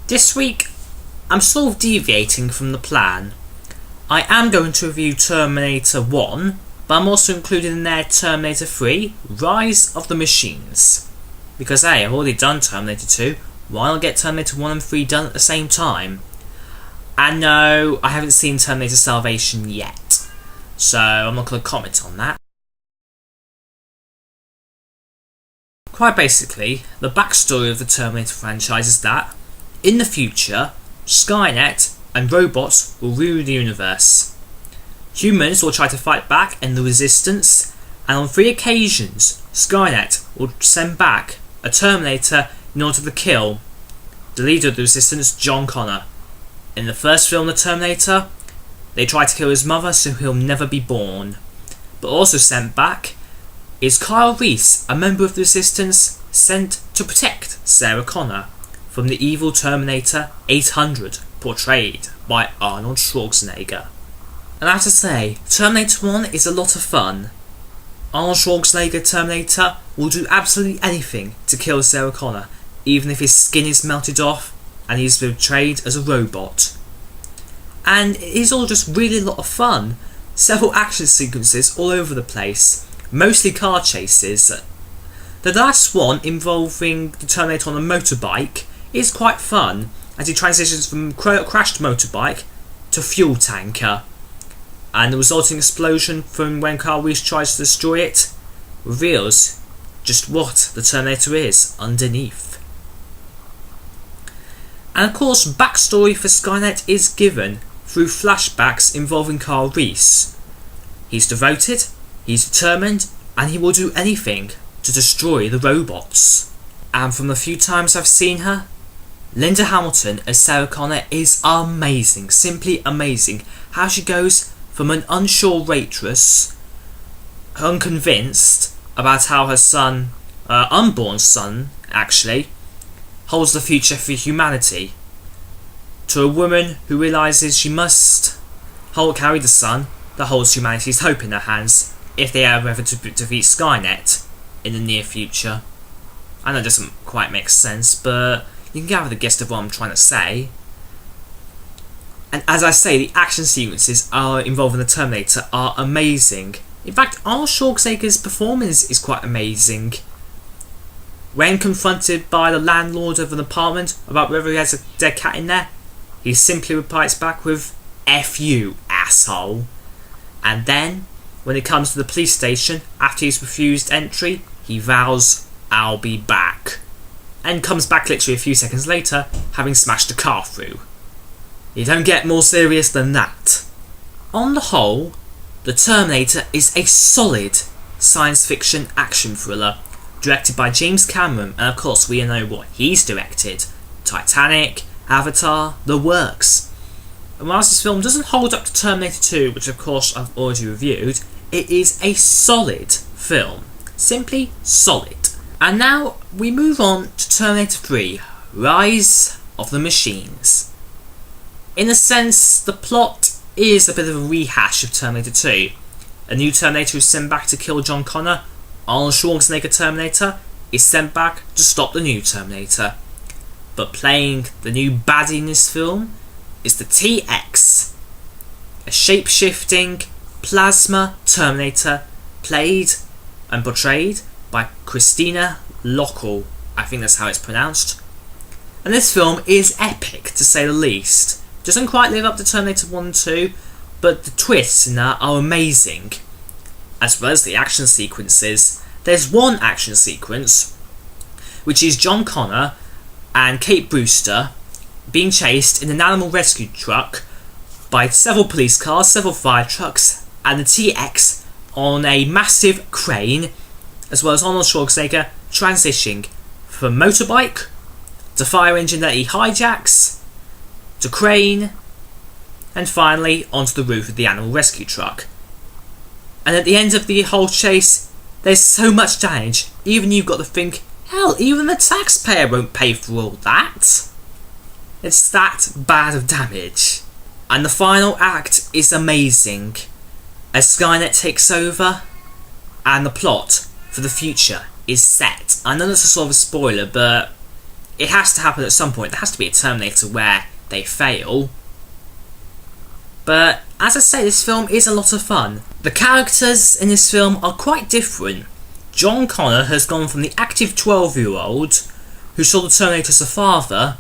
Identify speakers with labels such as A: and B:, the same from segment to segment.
A: This week, I'm sort of deviating from the plan. I am going to review Terminator 1, but I'm also including in there Terminator 3, Rise of the Machines. Because hey, I've already done Terminator 2, why not get Terminator 1 and 3 done at the same time? And no, I haven't seen Terminator Salvation yet, so I'm not going to comment on that. Quite basically, the backstory of the Terminator franchise is that, in the future, Skynet and robots will rule the universe. Humans will try to fight back in the resistance, and on 3 occasions, Skynet will send back a Terminator in order to kill the leader of the resistance, John Connor. In the first film, The Terminator, they try to kill his mother so he'll never be born. But also sent back is Kyle Reese, a member of the resistance sent to protect Sarah Connor from the evil Terminator 800, portrayed by Arnold Schwarzenegger. And I have to say, Terminator 1 is a lot of fun. Arnold Schwarzenegger Terminator will do absolutely anything to kill Sarah Connor, even if his skin is melted off and he's portrayed as a robot. And it is all just really a lot of fun. Several action sequences all over the place, mostly car chases. The last one, involving the Terminator on a motorbike, is quite fun as he transitions from crashed motorbike to fuel tanker, and the resulting explosion from when Kyle Reese tries to destroy it reveals just what the Terminator is underneath. And of course, backstory for Skynet is given through flashbacks involving Kyle Reese. He's devoted, he's determined, and he will do anything to destroy the robots. And from the few times I've seen her, Linda Hamilton as Sarah Connor is amazing, simply amazing. How she goes from an unsure waitress, unconvinced about how her son, unborn son actually, holds the future for humanity, to a woman who realises she must carry the son that holds humanity's hope in her hands if they are ever to defeat Skynet in the near future. I know it doesn't quite make sense, but you can gather the gist of what I'm trying to say. And as I say, the action sequences involving the Terminator are amazing. In fact, Arnold Schwarzenegger's performance is quite amazing. When confronted by the landlord of an apartment about whether he has a dead cat in there, he simply replies back with, "F you, asshole." And then, when it comes to the police station, after he's refused entry, he vows, "I'll be back," and comes back literally a few seconds later, having smashed the car through. You don't get more serious than that. On the whole, The Terminator is a solid science fiction action thriller, directed by James Cameron, and of course we know what he's directed: Titanic, Avatar, the works. And whilst this film doesn't hold up to Terminator 2, which of course I've already reviewed, it is a solid film. Simply solid. And now we move on to Terminator 3, Rise of the Machines. In a sense, the plot is a bit of a rehash of Terminator 2. A new Terminator is sent back to kill John Connor. Arnold Schwarzenegger Terminator is sent back to stop the new Terminator. But playing the new baddie in this film is the T-X, a shape-shifting plasma Terminator played and portrayed by Christina Lochel. I think that's how it's pronounced. And this film is epic, to say the least. Doesn't quite live up to Terminator 1 and 2, but the twists in that are amazing. As well as the action sequences, there's one action sequence which is John Connor and Kate Brewster being chased in an animal rescue truck by several police cars, several fire trucks, and the T-X on a massive crane, as well as Arnold Schwarzenegger transitioning from motorbike to fire engine that he hijacks to crane, and finally onto the roof of the animal rescue truck. And at the end of the whole chase, there's so much damage, even you've got to think, hell, even the taxpayer won't pay for all that. It's that bad of damage. And the final act is amazing, as Skynet takes over and the plot for the future is set. I know that's a sort of a spoiler, but it has to happen at some point. There has to be a Terminator where they fail. But as I say, this film is a lot of fun. The characters in this film are quite different. John Connor has gone from the active 12-year-old who saw the Terminator as a father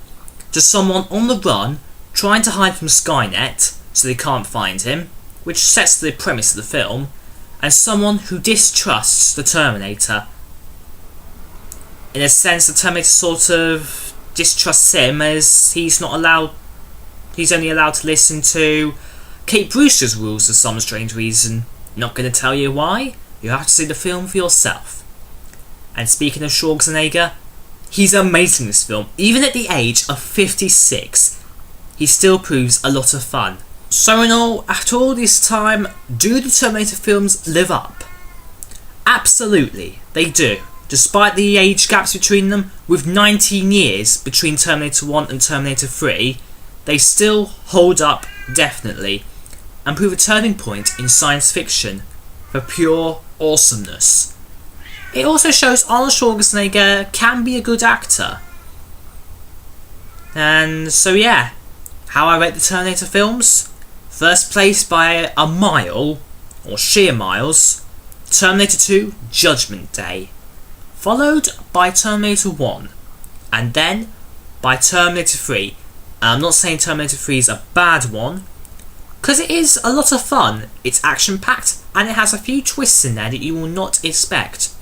A: to someone on the run trying to hide from Skynet so they can't find him, which sets the premise of the film, and someone who distrusts the Terminator. In a sense, the Terminator sort of distrusts him as he's only allowed to listen to Kate Brewster's rules for some strange reason. Not going to tell you why, you have to see the film for yourself. And speaking of Schwarzenegger, he's amazing in this film. Even at the age of 56, he still proves a lot of fun. So in all, after all this time, do the Terminator films live up? Absolutely, they do. Despite the age gaps between them, with 19 years between Terminator 1 and Terminator 3, they still hold up definitely, and prove a turning point in science fiction for pure awesomeness. It also shows Arnold Schwarzenegger can be a good actor. And so yeah, how I rate the Terminator films? First place by a mile, or sheer miles, Terminator 2 Judgment Day. Followed by Terminator 1, and then by Terminator 3. I'm not saying Terminator 3 is a bad one, because it is a lot of fun. It's action-packed, and it has a few twists in there that you will not expect.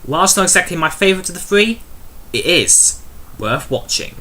A: Whilst not exactly my favourite of the three, it is worth watching.